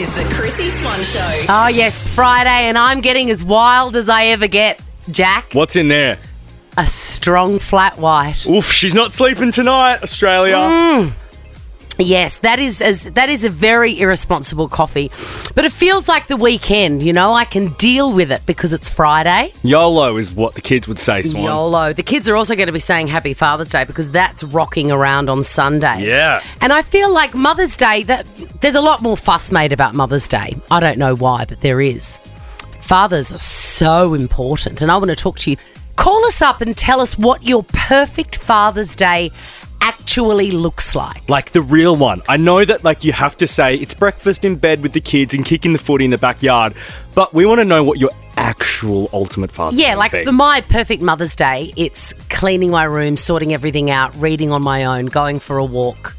is the Chrissy Swan Show. Oh, yes, Friday, and I'm getting as wild as I ever get, Jack. What's in there? A strong flat white. Oof, she's not sleeping tonight, Australia. Yes, that is a very irresponsible coffee. But it feels like the weekend, you know. I can deal with it because it's Friday. YOLO is what the kids would say, Swan. YOLO. The kids are also going to be saying Happy Father's Day because that's rocking around on Sunday. Yeah. And I feel like Mother's Day, there's a lot more fuss made about Mother's Day. I don't know why, but there is. Fathers are so important, and I want to talk to you. Call us up and tell us what your perfect Father's Day actually looks like. Like the real one. I know that you have to say it's breakfast in bed with the kids and kicking the footy in the backyard, but we want to know what your actual ultimate Father's Day would be. For my perfect Mother's Day, it's cleaning my room, sorting everything out, reading on my own, going for a walk.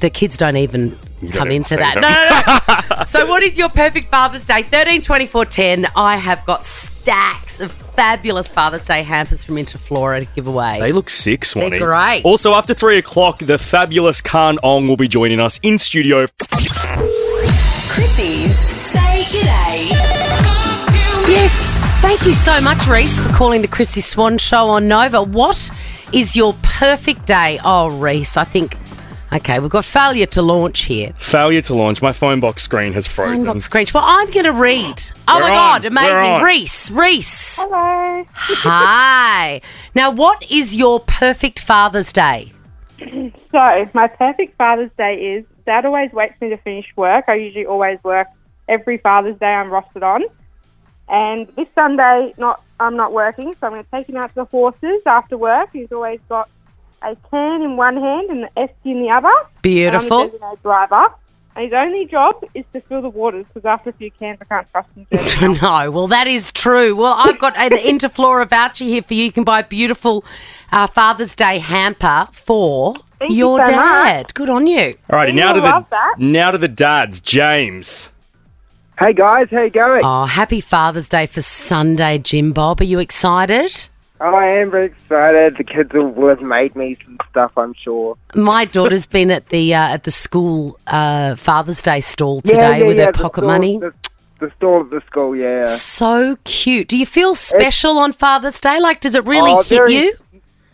The kids don't even come into that. No. So what is your perfect Father's Day? 13 24 10. I have got stacks of fabulous Father's Day hampers from Interflora to give away. They look sick, Swanee. They're great. Also, after 3 o'clock, the fabulous Khanh Kong will be joining us in studio. Chrissy's Say G'day. Yes, thank you so much, Reese, for calling the Chrissy Swan Show on Nova. What is your perfect day? Oh, Reese, I think... Okay, we've got failure to launch here. Failure to launch. My phone box screen has frozen. Phone box screen. Well, I'm going to read. Oh, We're my on. God, amazing. We're on. Reese. Hello. Hi. Now, what is your perfect Father's Day? So, my perfect Father's Day is Dad always waits me to finish work. I usually always work every Father's Day I'm rostered on. And this Sunday, I'm not working, so I'm going to take him out to the horses after work. He's always got a can in one hand and the esky in the other. Beautiful. And I'm a designated driver. And his only job is to fill the waters because after a few cans, I can't trust him to. No, well, that is true. Well, I've got an Interflora voucher here for you. You can buy a beautiful Father's Day hamper for Thank your you so dad. much. Good on you. Alrighty, I love that. now to the dads. James. Hey guys, how you going? Oh, happy Father's Day for Sunday, Jim Bob. Are you excited? I am very excited. The kids will have made me some stuff, I'm sure. My daughter's been at the school Father's Day stall today with her pocket money. The stall at the school, yeah. So cute. Do you feel special on Father's Day? Like, does it really hit you?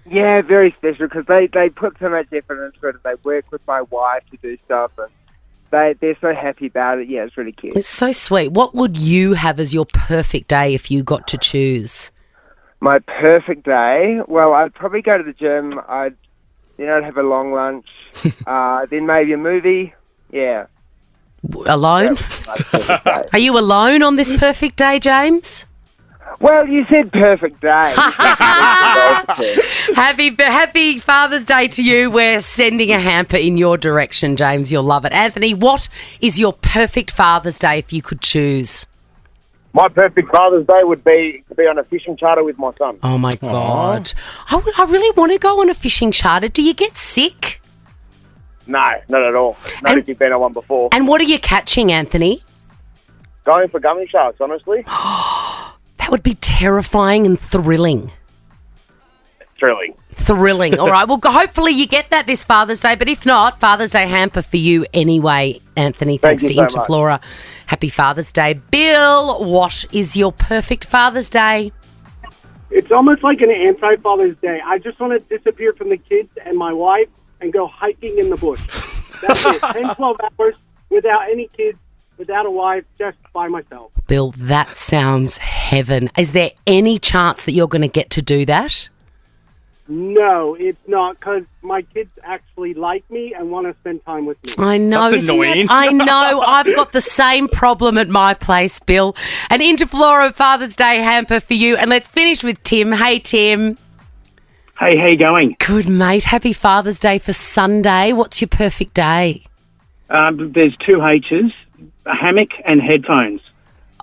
Yeah, very special because they put so much effort into it. And they work with my wife to do stuff, and they're so happy about it. Yeah, it's really cute. It's so sweet. What would you have as your perfect day if you got to choose? My perfect day? Well, I'd probably go to the gym. I'd have a long lunch. Then maybe a movie. Yeah. Alone? Are you alone on this perfect day, James? Well, you said perfect day. Happy Father's Day to you. We're sending a hamper in your direction, James. You'll love it. Anthony, what is your perfect Father's Day if you could choose? My perfect Father's Day would be to be on a fishing charter with my son. Oh, my God. I really want to go on a fishing charter. Do you get sick? No, not at all. Not if you've been on one before. And what are you catching, Anthony? Going for gummy sharks, honestly. That would be terrifying and thrilling. Thrilling. All right. Well, hopefully you get that this Father's Day. But if not, Father's Day hamper for you anyway, Anthony. Thanks to Interflora. Happy Father's Day. Bill, what is your perfect Father's Day? It's almost like an anti-Father's Day. I just want to disappear from the kids and my wife and go hiking in the bush. That's it. 10, 12 hours without any kids, without a wife, just by myself. Bill, that sounds heaven. Is there any chance that you're going to get to do that? No, it's not, because my kids actually like me and want to spend time with me. I know. That's annoying. I know. I've got the same problem at my place, Bill. An Interflora Father's Day hamper for you. And let's finish with Tim. Hey, Tim. Hey, how you going? Good, mate. Happy Father's Day for Sunday. What's your perfect day? There's 2 H's, a hammock and headphones.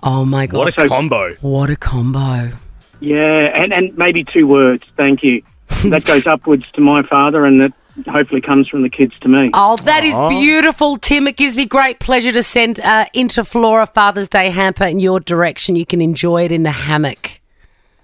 Oh, my God. What a combo. What a combo. Yeah, and maybe 2 words, thank you. That goes upwards to my father and that hopefully comes from the kids to me. Oh, that is beautiful, Tim. It gives me great pleasure to send Interflora Father's Day hamper in your direction. You can enjoy it in the hammock.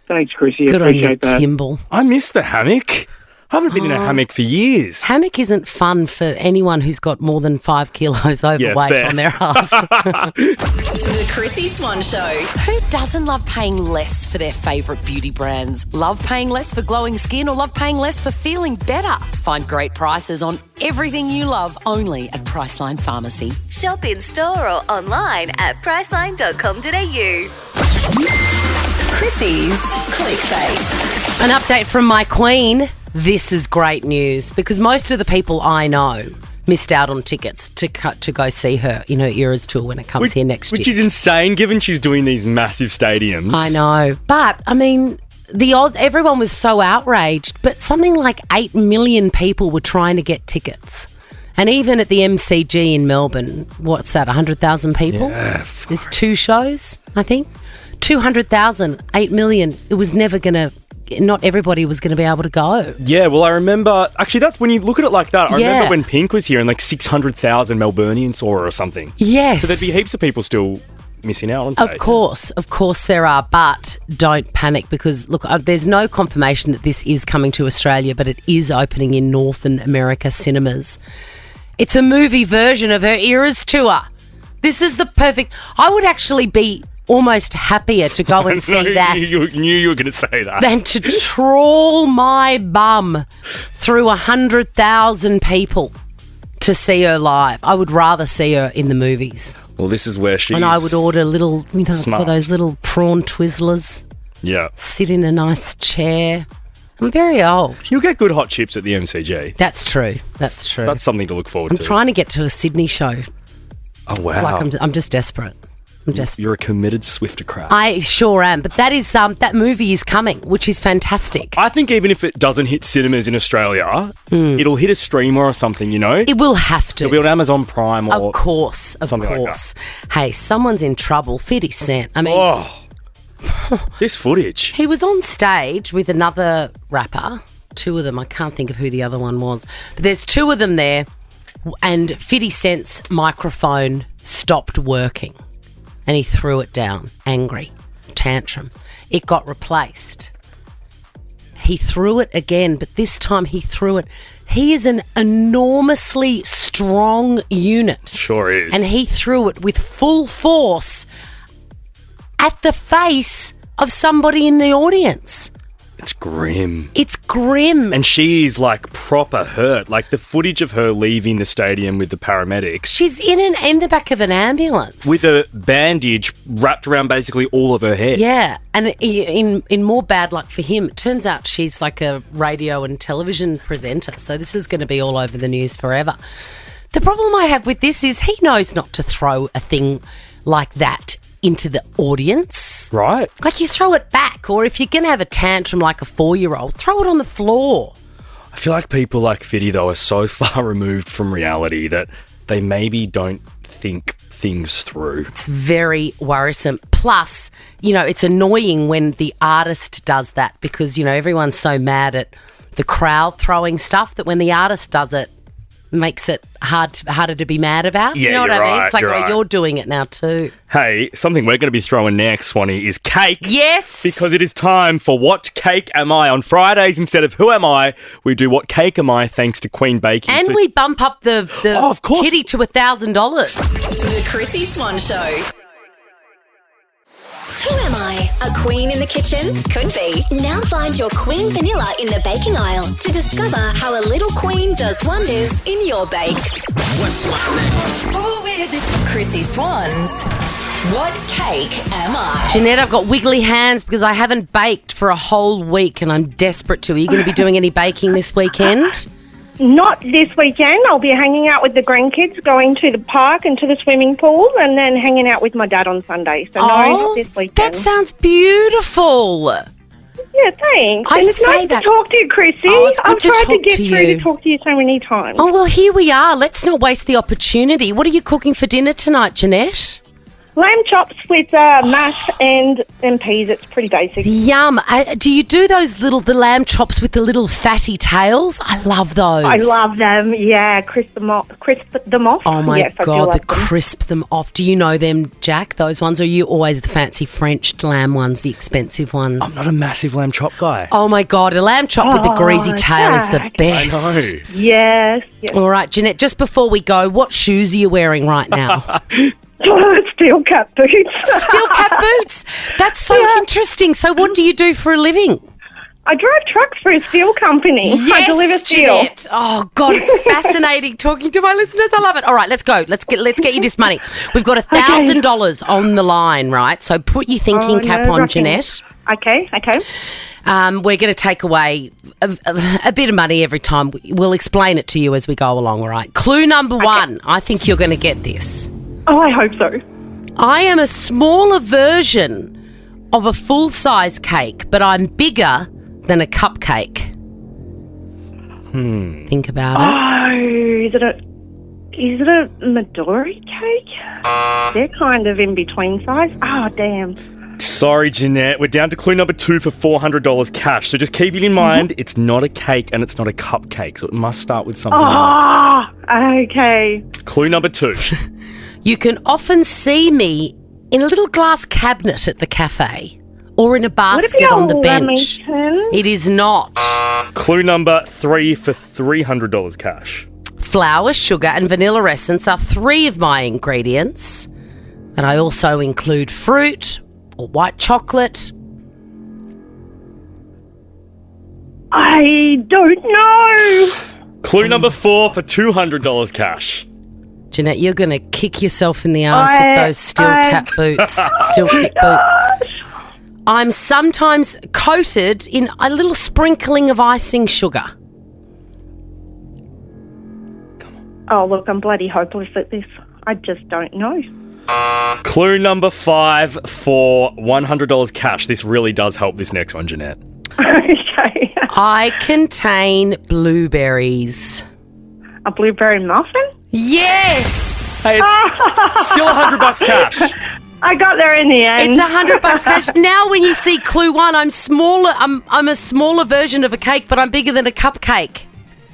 Thanks, Chrissy. Good on you, Appreciate that. Timble. I miss the hammock. I haven't been in a hammock for years. Hammock isn't fun for anyone who's got more than 5 kilos overweight fair. on their ass. The Chrissy Swan Show. Who doesn't love paying less for their favourite beauty brands? Love paying less for glowing skin or love paying less for feeling better? Find great prices on everything you love only at Priceline Pharmacy. Shop in store or online at priceline.com.au. Chrissy's Clickbait. An update from my queen. This is great news because most of the people I know missed out on tickets to go see her in her Eras tour when it comes here next year. Which is insane given she's doing these massive stadiums. I know. But, I mean, everyone was so outraged, but something like 8 million people were trying to get tickets. And even at the MCG in Melbourne, what's that, 100,000 people? Yeah, There's 2 shows, I think. 200,000, 8 million. It was never going to... Not everybody was going to be able to go. Yeah, well, I remember... Actually, that's when you look at it like that. I remember when Pink was here and like 600,000 Melburnians saw her or something. Yes. So there'd be heaps of people still missing out on Of course there are, but don't panic because, look, there's no confirmation that this is coming to Australia, but it is opening in Northern America cinemas. It's a movie version of her Eras tour. This is the perfect... I would actually be... almost happier to go and see that. You knew you were going to say that. Than to trawl my bum through 100,000 people to see her live. I would rather see her in the movies. Well, this is where she's... And I would order little, smart. those little prawn Twizzlers. Yeah. Sit in a nice chair. I'm very old. You'll get good hot chips at the MCG. That's true. That's true. That's something to look forward to. I'm trying to get to a Sydney show. Oh, wow. Like I'm just desperate. You're a committed Swifter crowd. I sure am, but that is that movie is coming, which is fantastic. I think even if it doesn't hit cinemas in Australia, it'll hit a streamer or something, you know? It will have to. It'll be on Amazon Prime or Of course. something like that. Hey, someone's in trouble. 50 Cent. I mean, this footage. he was on stage with another rapper, 2 of them. I can't think of who the other one was. But there's 2 of them there, and 50 Cent's microphone stopped working. And he threw it down, angry, tantrum. It got replaced. He threw it again, but this time he threw it. He is an enormously strong unit. Sure is. And he threw it with full force at the face of somebody in the audience. It's grim. It's grim. And she's like proper hurt. Like the footage of her leaving the stadium with the paramedics. She's in the back of an ambulance. With a bandage wrapped around basically all of her head. Yeah, and in more bad luck for him, it turns out she's like a radio and television presenter, so this is going to be all over the news forever. The problem I have with this is he knows not to throw a thing like that into the audience. Right. Like you throw it back, or if you're going to have a tantrum like a 4-year-old, throw it on the floor. I feel like people like Fiddy, though, are so far removed from reality that they maybe don't think things through. It's very worrisome. Plus, it's annoying when the artist does that because, everyone's so mad at the crowd throwing stuff that when the artist does it, makes it harder to be mad about. Yeah, you know what you're I mean? right, It's like, you're right. you're doing it now too. Hey, something we're going to be throwing next, Swanee, is cake. Yes! Because it is time for What Cake Am I? On Fridays, instead of Who Am I, we do What Cake Am I thanks to Queen Baking. And we bump up the of course. kitty to $1,000. The Chrissy Swan Show. Who am I? A queen in the kitchen? Could be. Now find your queen vanilla in the baking aisle to discover how a little queen does wonders in your bakes. What's my name? Who is it? Chrissy Swan's What Cake Am I? Jeanette, I've got wiggly hands because I haven't baked for a whole week and I'm desperate to. Are you going to be doing any baking this weekend? Not this weekend. I'll be hanging out with the grandkids, going to the park and to the swimming pool, and then hanging out with my dad on Sunday. So no, not this weekend. That sounds beautiful. Yeah, thanks. I and it's say nice that- to talk to you, Chrissy. Oh, it's good I've to tried talk to get to through you. to talk to you so many times. Oh, well, here we are. Let's not waste the opportunity. What are you cooking for dinner tonight, Jeanette? Lamb chops with mash and peas. It's pretty basic. Yum. Do you do the lamb chops with the little fatty tails? I love those. I love them. Yeah, crisp them off. Oh, my yes, God, crisp them off. Do you know them, Jack, those ones? Or are you always the fancy French lamb ones, the expensive ones? I'm not a massive lamb chop guy. Oh, my God, a lamb chop with the greasy tail is the best. I know. Yes. All right, Jeanette, just before we go, what shoes are you wearing right now? Steel cap boots. Steel cap boots? That's so interesting. So what do you do for a living? I drive trucks for a steel company. Yes, I deliver steel. Jeanette. Oh, God, it's fascinating talking to my listeners. I love it. All right, let's go. Let's get you this money. We've got $1,000 on the line, right? So put your thinking cap on, Jeanette. Okay. We're going to take away a bit of money every time. We'll explain it to you as we go along, all right? Clue number one. I think you're going to get this. Oh, I hope so. I am a smaller version of a full-size cake, but I'm bigger than a cupcake. Think about it. Oh, is it a Midori cake? They're kind of in between size. Oh, damn. Sorry, Jeanette. We're down to clue number 2 for $400 cash. So just keep it in mind, it's not a cake and it's not a cupcake. So it must start with something else. Okay. Clue number 2. You can often see me in a little glass cabinet at the cafe or in a basket on the bench. It is not. Clue number 3 for $300 cash. Flour, sugar and vanilla essence are 3 of my ingredients, but I also include fruit or white chocolate. I don't know. Clue number 4 for $200 cash. Jeanette, you're going to kick yourself in the arse with those steel-tip boots. Steel-tip boots. I'm sometimes coated in a little sprinkling of icing sugar. Oh, look, I'm bloody hopeless at this. I just don't know. Clue number 5 for $100 cash. This really does help this next one, Jeanette. Okay. I contain blueberries. A blueberry muffin? Yes! Hey, it's still $100 cash. I got there in the end. It's $100 cash. Now when you see clue 1, I'm smaller. I'm a smaller version of a cake, but I'm bigger than a cupcake.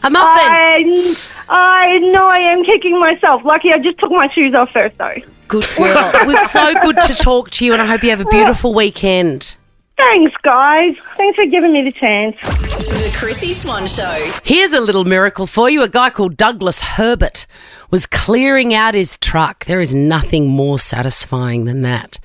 A muffin. I know I am kicking myself. Lucky I just took my shoes off first, though. Good girl. It was so good to talk to you, and I hope you have a beautiful weekend. Thanks, guys. Thanks for giving me the chance. The Chrissy Swan Show. Here's a little miracle for you. A guy called Douglas Herbert was clearing out his truck. There is nothing more satisfying than that.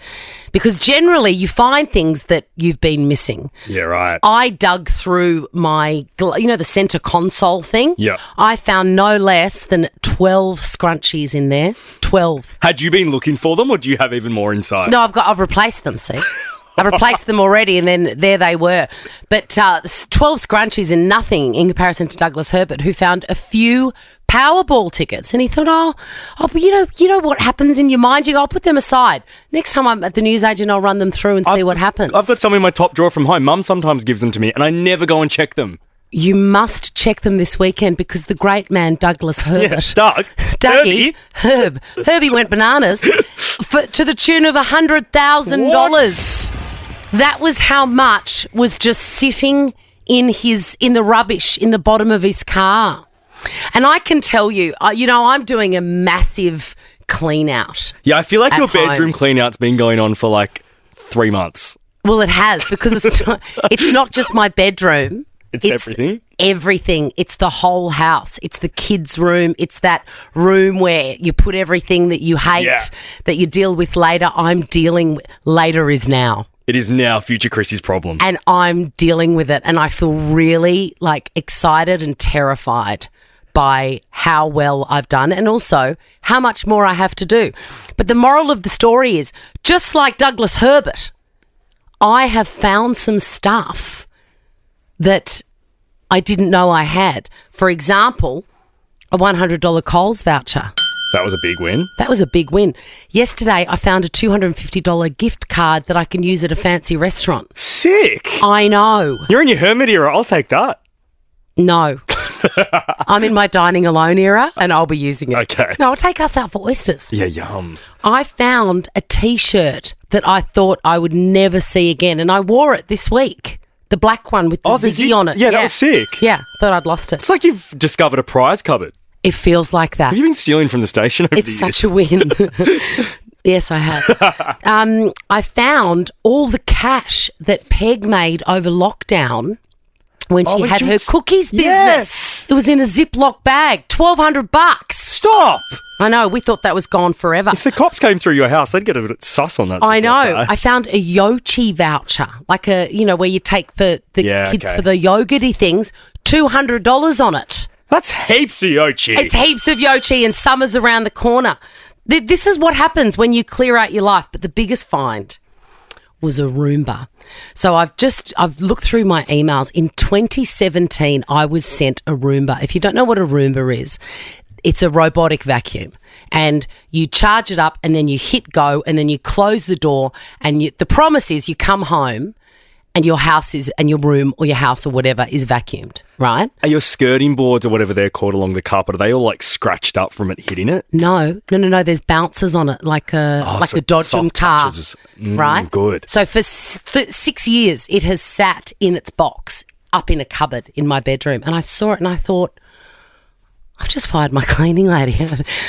Because generally you find things that you've been missing. Yeah, right. I dug through my, the centre console thing. Yeah. I found no less than 12 scrunchies in there. 12. Had you been looking for them, or do you have even more inside? No, I've replaced them, see. I replaced them already, and then there they were. But 12 scrunchies and nothing in comparison to Douglas Herbert, who found a few Powerball tickets. And he thought, but you know what happens in your mind? You go, I'll put them aside. Next time I'm at the newsagent, I'll run them through and see what happens. I've got some in my top drawer from home. Mum sometimes gives them to me, and I never go and check them. You must check them this weekend because the great man Douglas Herbert. Yeah, Dougie. Herbie went bananas to the tune of $100,000. That was how much was just sitting in the rubbish in the bottom of his car. And I can tell you, I'm doing a massive clean out. Yeah, I feel like your home. bedroom clean out's been going on for like 3 months. Well, it has, because it's not just my bedroom. It's everything? Everything. It's the whole house. It's the kids' room. It's that room where you put everything that you hate, that you deal with later. I'm dealing with later is now. It is now future Chrissy's problem. And I'm dealing with it. And I feel really excited and terrified by how well I've done and also how much more I have to do. But the moral of the story is, just like Douglas Herbert, I have found some stuff that I didn't know I had. For example, a $100 Coles voucher. That was a big win. That was a big win. Yesterday, I found a $250 gift card that I can use at a fancy restaurant. Sick. I know. You're in your hermit era. I'll take that. No. I'm in my dining alone era and I'll be using it. Okay. No, I'll take us out for oysters. Yeah, yum. I found a T-shirt that I thought I would never see again, and I wore it this week. The black one with the ziggy on it. Yeah, that was sick. Yeah, thought I'd lost it. It's like you've discovered a prize cupboard. It feels like that. Have you been stealing from the station over the years? It's such a win. Yes, I have. I found all the cash that Peg made over lockdown when she had her cookies business. Yes. It was in a Ziploc bag, $1,200. Stop! I know, we thought that was gone forever. If the cops came through your house, they'd get a bit sus on that. I know. I found a Yochi voucher, like where you take for the kids for the yogurty things, $200 on it. That's heaps of Yochi. It's heaps of Yochi, and summer's around the corner. This is what happens when you clear out your life. But the biggest find was a Roomba. So I've looked through my emails. In 2017, I was sent a Roomba. If you don't know what a Roomba is, it's a robotic vacuum. And you charge it up and then you hit go and then you close the door. And the promise is you come home and your house and your room or your house or whatever is vacuumed, right? Are your skirting boards or whatever they're called along the carpet, are they all like scratched up from it hitting it? No. There's bouncers on it like a Dodgem car, right? Good. So for 6 years, it has sat in its box up in a cupboard in my bedroom. And I saw it and I thought, I've just fired my cleaning lady.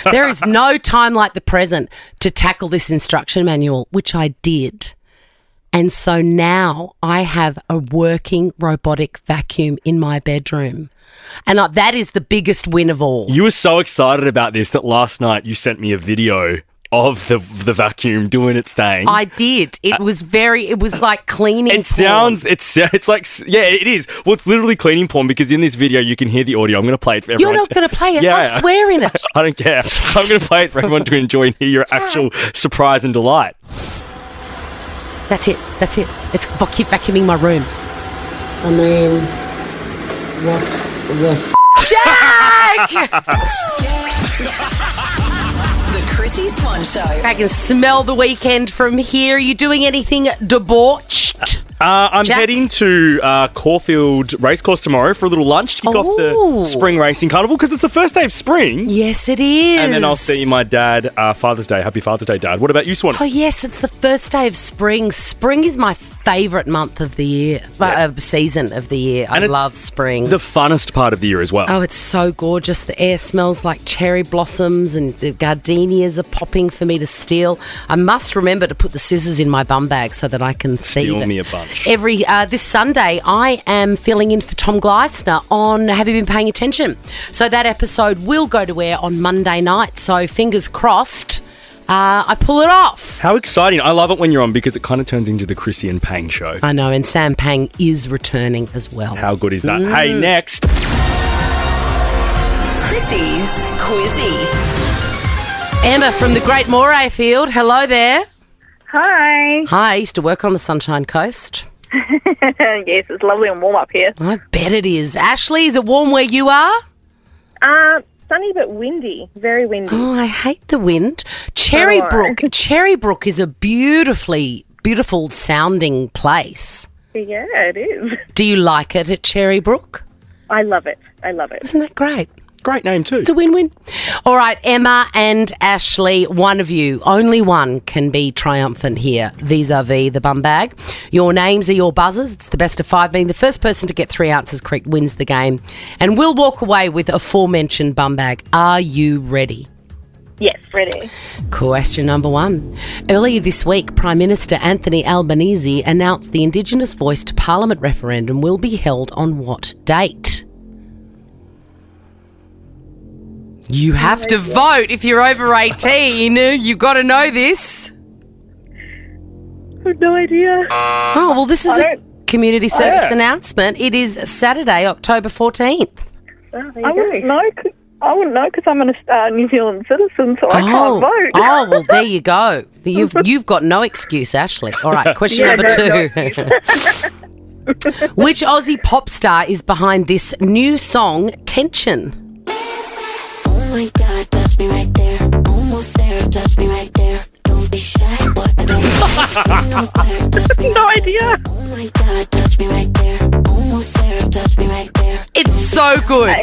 There is no time like the present to tackle this instruction manual, which I did. And so now I have a working robotic vacuum in my bedroom. And that is the biggest win of all. You were so excited about this that last night you sent me a video of the vacuum doing its thing. I did. It was like cleaning porn. It's like, yeah, it is. Well, it's literally cleaning porn because in this video you can hear the audio. I'm going to play it for everyone. You're not going to play it. Yeah. I swear in it. I don't care. I'm going to play it for everyone to enjoy and hear your actual surprise and delight. That's it. It's keep vacuuming my room. I mean, what the Jack! The Chrissy Swan Show. I can smell the weekend from here. Are you doing anything debauched? I'm Jack? heading to Caulfield Racecourse tomorrow for a little lunch to kick off the Spring Racing Carnival because it's the first day of spring. Yes, it is. And then I'll see my dad Father's Day. Happy Father's Day, Dad. What about you, Swan? Oh, yes, it's the first day of spring. Spring is my favourite month of the year, season of the year. I love spring. The funnest part of the year as well. Oh, it's so gorgeous. The air smells like cherry blossoms and the gardenias are popping for me to steal. I must remember to put the scissors in my bum bag so that I can steal them. Me a bunch. This Sunday, I am filling in for Tom Gleisner on Have You Been Paying Attention? So that episode will go to air on Monday night. So fingers crossed, I pull it off. How exciting. I love it when you're on because it kind of turns into the Chrissy and Pang show. I know, and Sam Pang is returning as well. How good is that? Hey, next. Chrissy's Quizzy. Emma from the Great Moray Field. Hello there. Hi. Hi, I used to work on the Sunshine Coast. Yes, it's lovely and warm up here. I bet it is. Ashley, is it warm where you are? Sunny but windy. Very windy. Oh, I hate the wind. Cherrybrook is a beautiful sounding place. Yeah, it is. Do you like it at Cherrybrook? I love it. Isn't that great? Great name too. It's a win-win. All right, Emma and Ashley, one of you, only one can be triumphant here vis-a-vis the bum bag. Your names are your buzzers. It's the best of 5 being the first person to get 3 answers correct wins the game. And we'll walk away with aforementioned bum bag. Are you ready? Yes, ready. Question number 1. Earlier this week, Prime Minister Anthony Albanese announced the Indigenous Voice to Parliament referendum will be held on what date? You have to vote if you're over 18. You've got to know this. I have no idea. Oh, well, this is a community service announcement. It is Saturday, October 14th. I wouldn't know because I'm a New Zealand citizen, so I can't vote. Oh, well, there you go. You've got no excuse, Ashley. All right, question number 2. Which Aussie pop star is behind this new song, Tension? Oh my God, touch me right there. Almost there, touch me right there. Don't be shy, what I don't No idea. Oh my God, touch me right there. Almost there, touch me right there. It's so good.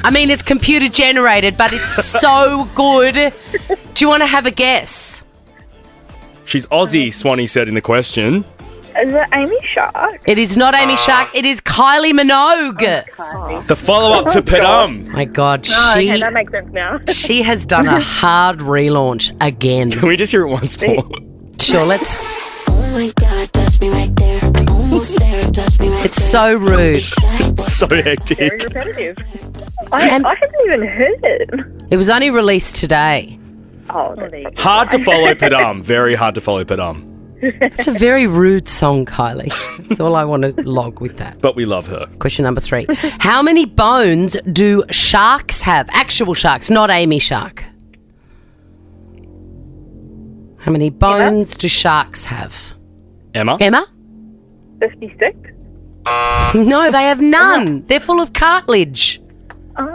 I mean, it's computer generated, but it's so good. Do you want to have a guess? She's Aussie, Swanee said in the question. Is it Amy Shark? It is not Amy Shark. It is Kylie Minogue. The follow-up to Padum. My God, Okay, that makes sense now. she has done a hard relaunch again. Can we just hear it once more? Sure, let's. Oh my God, touch me right there. Almost there, touch me right It's so rude. So hectic. Very repetitive. I haven't even heard it. It was only released today. Oh, there you go. Hard to follow Padum. Very hard to follow Padum. It's a very rude song, Kylie. That's all I want to log with that. But we love her. Question number 3. How many bones do sharks have? Actual sharks, not Amy Shark. How many bones do sharks have? Emma? 56? No, they have none. They're full of cartilage. All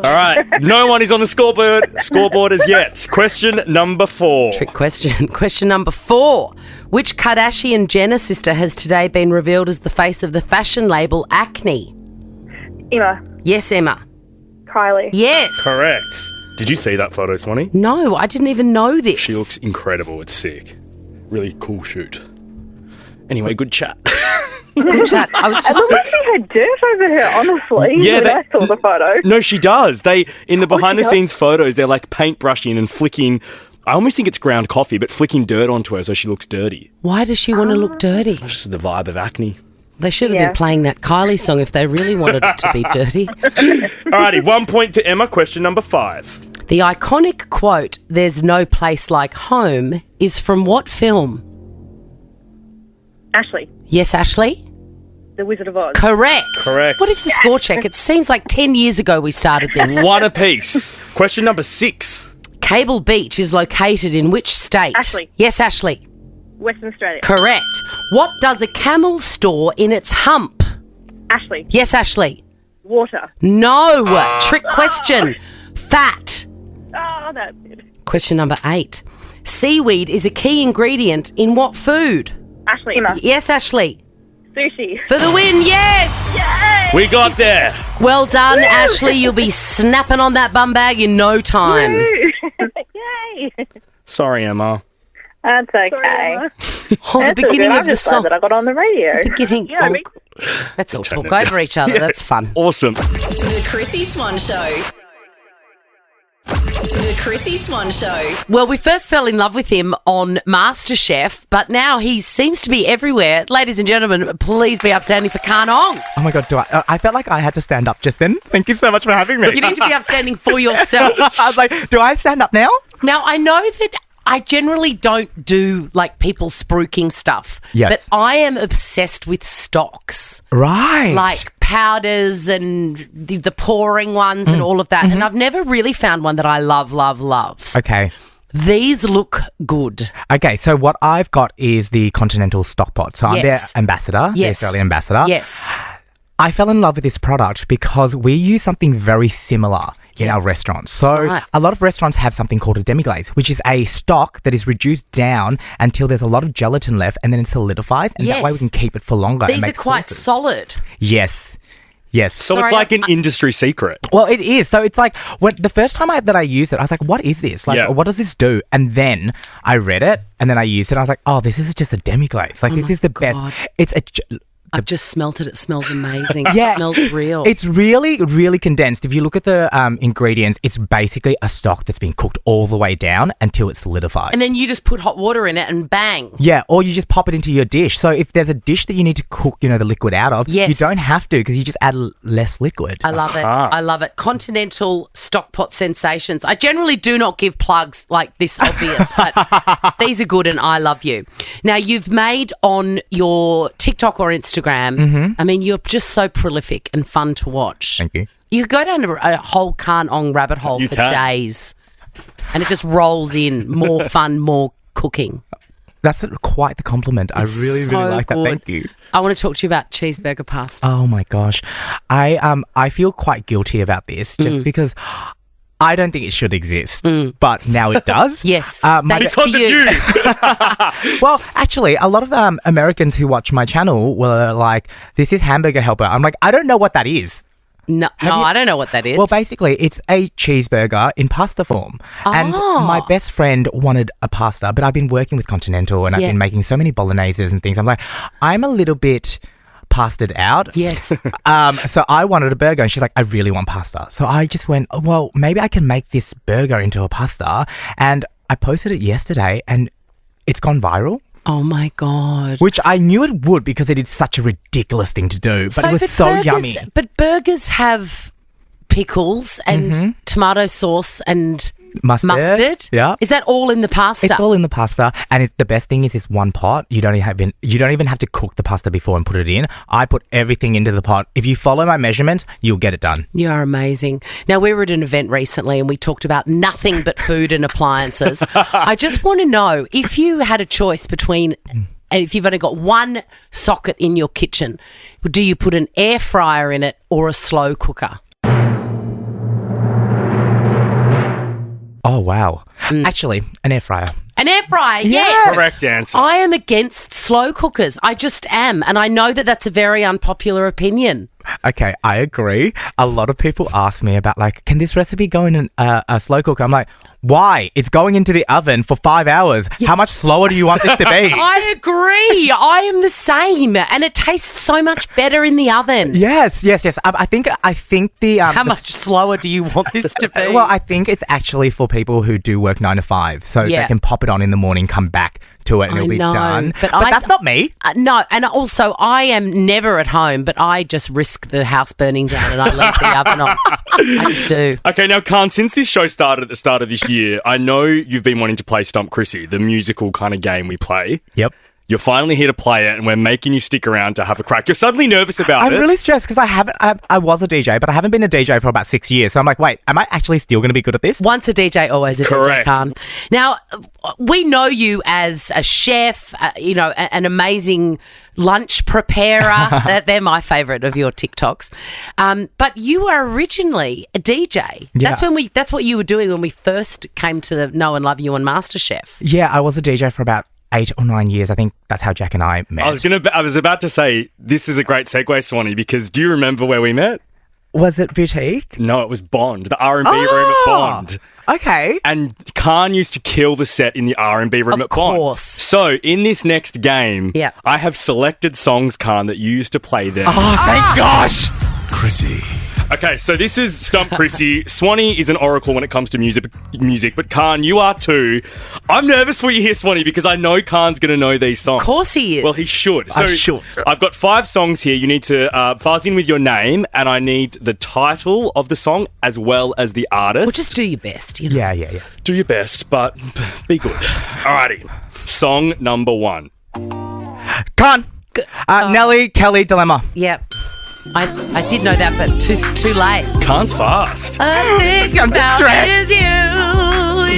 right. No one is on the scoreboard as yet. Question number 4. Trick question. Question number 4. Which Kardashian Jenner sister has today been revealed as the face of the fashion label Acne? Emma. Yes, Emma. Kylie. Yes. Correct. Did you see that photo, Swanee? No, I didn't even know this. She looks incredible. It's sick. Really cool shoot. Anyway, good chat. Good chat. It looks like she had dirt over her, honestly, when I saw the photo. No, she does. In the behind-the-scenes photos, they're like paintbrushing and flicking. I almost think it's ground coffee, but flicking dirt onto her so she looks dirty. Why does she want to look dirty? Just the vibe of Acne. They should have been playing that Kylie song if they really wanted it to be dirty. Alrighty, 1 point to Emma. Question number 5. The iconic quote, "There's no place like home," is from what film? Ashley. Yes, Ashley? The Wizard of Oz. Correct. Correct. What is the score check? It seems like 10 years ago we started this. One apiece. Question number 6. Cable Beach is located in which state? Ashley. Yes, Ashley. Western Australia. Correct. What does a camel store in its hump? Ashley. Yes, Ashley. Water. No. Trick question. Fat. Oh, that's it. Question number 8. Seaweed is a key ingredient in what food? Ashley. Emma. Yes, Ashley. Sushi. For the win, yes! Yay! We got there. Well done, Ashley. You'll be snapping on that bum bag in no time. Yay! Sorry, Emma. That's okay. Oh, the beginning of the song. That I got on the radio. The beginning. Yeah, let's all talk over each other. That's fun. Awesome. The Chrissy Swan Show. The Chrissy Swan Show. Well, we first fell in love with him on MasterChef, but now he seems to be everywhere. Ladies and gentlemen, please be upstanding for Khanh Kong. Oh my God, I felt like I had to stand up just then. Thank you so much for having me. You need to be upstanding for yourself. I was like, do I stand up now? Now, I know that I generally don't do like people spruiking stuff. Yes. But I am obsessed with stocks. Right. Like powders and the pouring ones and all of that. And I've never really found one that I love. Okay. These look good. Okay, so what I've got is the Continental Stock Pot. So I'm their ambassador, the Australian ambassador. Yes. I fell in love with this product because we use something very similar in our restaurants. So a lot of restaurants have something called a demi-glaze, which is a stock that is reduced down until there's a lot of gelatin left and then it solidifies. And that way we can keep it for longer. These are quite solid. Yes. So it's like an industry secret. Well, it is. So it's like the first time that I used it, I was like, what is this? Like, what does this do? And then I read it and then I used it. And I was like, oh, this is just a demi-glaze. Like, this is the best. It's I've just smelt it. It smells amazing. It smells real. It's really, really condensed. If you look at the ingredients, it's basically a stock that's been cooked all the way down until it's solidified. And then you just put hot water in it and bang. Yeah, or you just pop it into your dish. So if there's a dish that you need to cook, the liquid out of, you don't have to because you just add less liquid. I love it. I love it. Continental Stockpot Sensations. I generally do not give plugs like this obvious, but these are good and I love you. Now, you've made on your TikTok or Instagram, I mean, you're just so prolific and fun to watch. Thank you. You go down a whole Khanh Kong rabbit hole for days and it just rolls in. More fun, more cooking. That's quite the compliment. I really like that. Thank you. I want to talk to you about cheeseburger pasta. Oh my gosh. I feel quite guilty about this just because I don't think it should exist, but now it does. Yes, thanks to you. Well, actually, a lot of Americans who watch my channel were like, this is Hamburger Helper. I'm like, I don't know what that is. No, I don't know what that is. Well, basically, it's a cheeseburger in pasta form. And my best friend wanted a pasta, but I've been working with Continental and I've been making so many bologneses and things. I'm like, I'm a little bit pastaed out. Yes. So I wanted a burger and she's like, I really want pasta. So I just went, well, maybe I can make this burger into a pasta. And I posted it yesterday and it's gone viral. Oh my God. Which I knew it would because it is such a ridiculous thing to do. But it was so yummy. But burgers have pickles and tomato sauce and mustard. Yeah. Is that all in the pasta? It's all in the pasta. And the best thing is this one pot. You don't even have to cook the pasta before and put it in. I put everything into the pot. If you follow my measurement, you'll get it done. You are amazing. Now, we were at an event recently and we talked about nothing but food and appliances. I just want to know, if you had a choice between, and if you've only got one socket in your kitchen, do you put an air fryer in it or a slow cooker? Oh, wow. Actually, an air fryer. An air fryer, yes. Correct answer. I am against slow cookers. I just am. And I know that that's a very unpopular opinion. Okay, I agree. A lot of people ask me about, like, can this recipe go in a slow cooker? I'm like, why? It's going into the oven for 5 hours. Yeah. How much slower do you want this to be? I agree. I am the same. And it tastes so much better in the oven. Yes. I think the... How much slower do you want this to be? Well, I think it's actually for people who do work 9 to 5. So they can pop it on in the morning, come back to it and it'll be done. But that's not me. No, and also I am never at home, but I just risk the house burning down and I leave the oven on. I just do. Okay, now, Khanh, since this show started at the start of this year, I know you've been wanting to play Stump Chrissie, the musical kind of game we play. Yep. You're finally here to play it and we're making you stick around to have a crack. You're suddenly nervous about it. I'm really stressed because I was a DJ, but I haven't been a DJ for about 6 years. So I'm like, wait, am I actually still going to be good at this? Once a DJ, always a Correct. DJ, Khanh. Now, we know you as a chef, an amazing lunch preparer. They're my favourite of your TikToks. But you were originally a DJ. Yeah. That's what you were doing when we first came to know and love you on MasterChef. Yeah, I was a DJ for about 8 or 9 years. I think that's how Jack and I met. I was about to say, this is a great segue, Swanee, because do you remember where we met? Was it Boutique? No, it was Bond, the R&B room at Bond. Okay. And Khanh used to kill the set in the R&B room at Bond. Of course. So, in this next game, I have selected songs, Khanh, that you used to play there. Oh, thank gosh! Chrissie. Okay, so this is Stump Chrissie. Swanee is an oracle when it comes to music, but Khanh, you are too. I'm nervous for you here, Swanee, because I know Khan's going to know these songs. Of course he is. Well, he should. I should. I've got 5 songs here. You need to buzz in with your name, and I need the title of the song as well as the artist. Well, just do your best. Yeah. Do your best, but be good. Alrighty. Song number 1. Khanh. Nelly, Kelly, Dilemma. Yep. I did know that, but too late. Khan's fast. I think I'm about distressed. is you,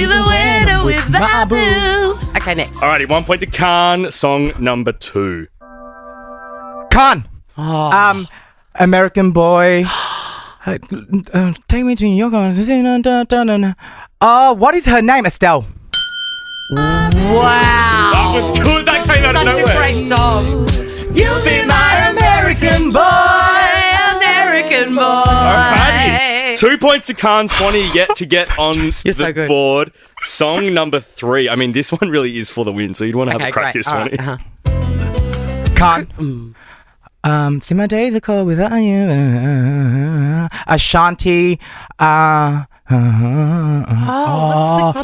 even when I'm with my boo. Okay, next. Alrighty, 1 point to Khanh. Song number 2. Khanh. Oh. American Boy. Take me to your country. Oh, what is her name? Estelle. Wow. That was good. That came out of nowhere. Such a great song. You'll be my American boy, American boy. Alrighty. 2 points to Khanh. Swanee yet to get on so good. board. Song number 3. I mean, this one really is for the win, so you'd want to have a crack here, Swanee. Right. Khanh. See my days are cold without you. Ashanti. What's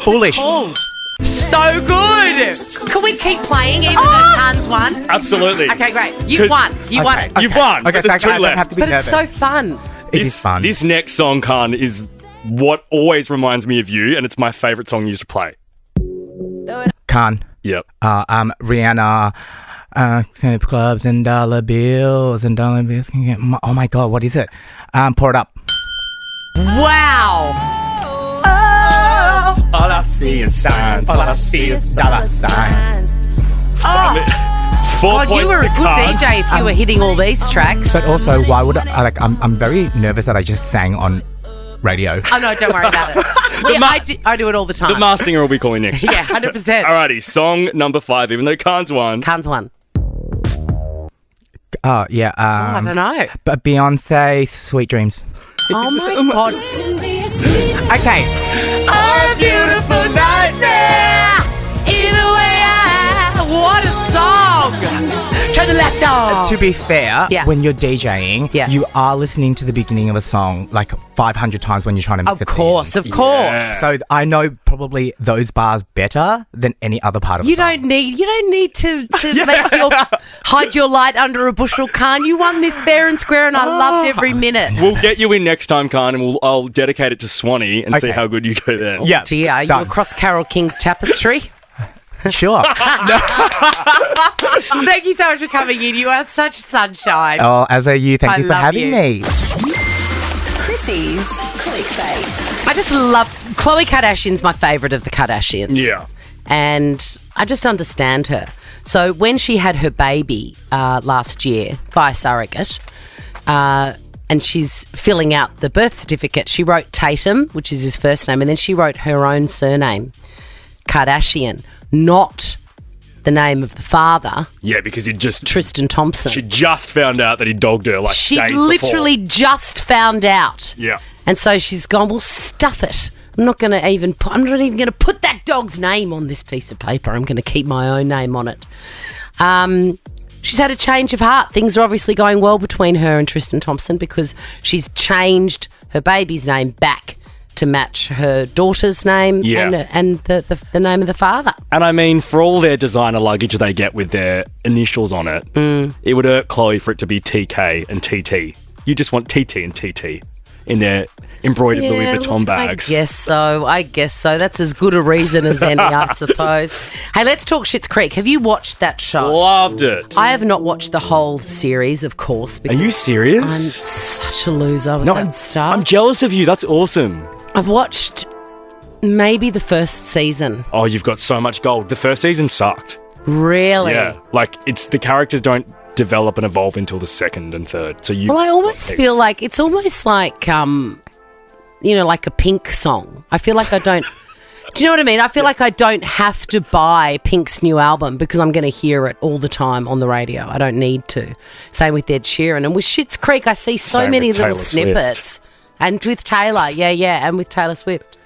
Foolish. it called? So good. Can we keep playing even though Khan's won? Absolutely. Okay, great. You won. You won. Okay. You've won. Okay, but there's so 2 I don't left. have to be But nervous. it's so fun. It is fun. This next song, Khanh, is what always reminds me of you, and it's my favourite song you used to play. Khanh. Yep. Rihanna. Clubs and dollar bills can get. Oh my God, what is it? Pour it up. Wow. All I see is signs. All I see is dollar signs. 4 points You were a to good Khanh. DJ if you were hitting all these tracks. But also, why would I'm very nervous that I just sang on radio. Oh, no, don't worry about it. I do it all the time. The Masked Singer will be calling next year. Yeah, 100%. Alrighty, song number 5, even though Khan's won. Khan's won. Oh, yeah. I don't know. But Beyonce, Sweet Dreams. Oh my God. Okay. A beautiful nightmare. Either way, what a song. Turn the lights off. To be fair, Yeah. when you're DJing, Yeah. you are listening to the beginning of a song like 500 times when you're trying to mix Of it. course, of course. Yeah. So I know probably those bars better than any other part of You the song. don't need to hide your light under a bushel, Khan. You won Miss Fair and Square, and I loved every minute. We'll get you in next time, Khan, and I'll dedicate it to Swanee and see Okay. how good you go then. Yeah. Dear, are you done. across Carol King's tapestry? Sure. Thank you so much for coming in. You are such sunshine. Oh, as are you. Thank I you for love having you. me. Chrissy's clickbait. I just love Khloe Kardashian's my favourite of the Kardashians. Yeah. And I just understand her. So when she had her baby last year by a surrogate, and she's filling out the birth certificate, she wrote Tatum, which is his first name, and then she wrote her own surname, Kardashian, not the name of the father, Yeah, because Tristan Thompson. she just found out that he dogged her like She days literally before. just found out. Yeah. And so she's gone, well, stuff it. I'm not even going to put that dog's name on this piece of paper. I'm going to keep my own name on it. She's had a change of heart. Things are obviously going well between her and Tristan Thompson because she's changed her baby's name back to match her daughter's name Yeah. and the name of the father. And I mean, for all their designer luggage they get with their initials on it, it would hurt Khloe for it to be TK and TT. You just want TT and TT in their embroidered Louis Vuitton bags. I guess so. That's as good a reason as any, I suppose. Hey, let's talk Schitt's Creek. Have you watched that show? Loved it. I have not watched the whole series, of course. Are you serious? I'm such a loser with that stuff. I'm jealous of you. That's awesome. I've watched maybe the first season. Oh, you've got so much gold. The first season sucked. Really? Yeah. Like, it's the characters don't develop and evolve until the second and third. So you. Well, I almost feel like it's almost like, like a Pink song. I feel like I don't. Do you know what I mean? I feel like I don't have to buy Pink's new album because I'm going to hear it all the time on the radio. I don't need to. Same with Ed Sheeran. And with Schitt's Creek, I see so Same many with little Taylor snippets. Swift. And with Taylor, and with Taylor Swift.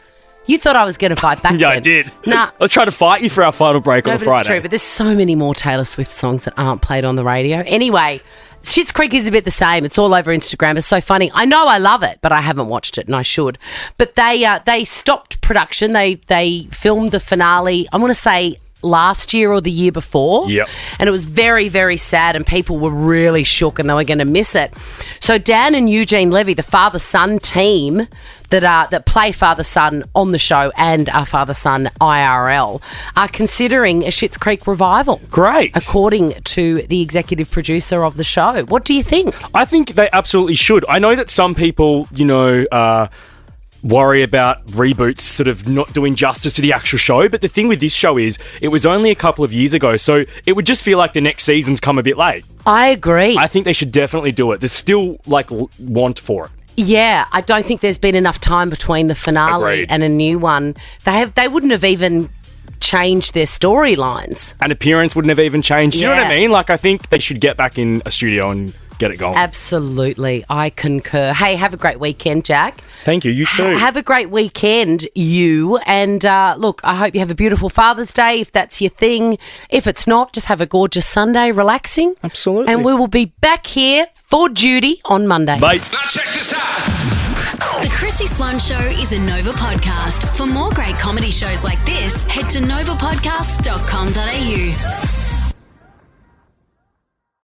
You thought I was going to fight back Yeah, then. I did. Nah. I was trying to fight you for our final break No, on but Friday. it's true. But there's so many more Taylor Swift songs that aren't played on the radio. Anyway, Schitt's Creek is a bit the same. It's all over Instagram. It's so funny. I know I love it, but I haven't watched it, and I should. But they stopped production. They filmed the finale, I'm going to say last year or the year before. Yep. And it was very, very sad, and people were really shook and they were going to miss it. So Dan and Eugene Levy, the father-son team that play father-son on the show and are father-son IRL, are considering a Schitt's Creek revival. Great. According to the executive producer of the show. What do you think? I think they absolutely should. I know that some people, worry about reboots sort of not doing justice to the actual show, but the thing with this show is it was only a couple of years ago, so it would just feel like the next season's come a bit late. I agree. I think they should definitely do it. There's still want for it. Yeah, I don't think there's been enough time between the finale Agreed. and a new one. They wouldn't have even changed their storylines. An appearance wouldn't have even changed. Do you know what I Yeah. mean? Like, I think they should get back in a studio and get it going. Absolutely. I concur. Hey, have a great weekend, Jack. Thank you. You too. Have a great weekend, you. And look, I hope you have a beautiful Father's Day if that's your thing. If it's not, just have a gorgeous Sunday relaxing. Absolutely. And we will be back here for duty on Monday. Bye. Now check this out. The Chrissy Swan Show is a Nova podcast. For more great comedy shows like this, head to novapodcast.com.au.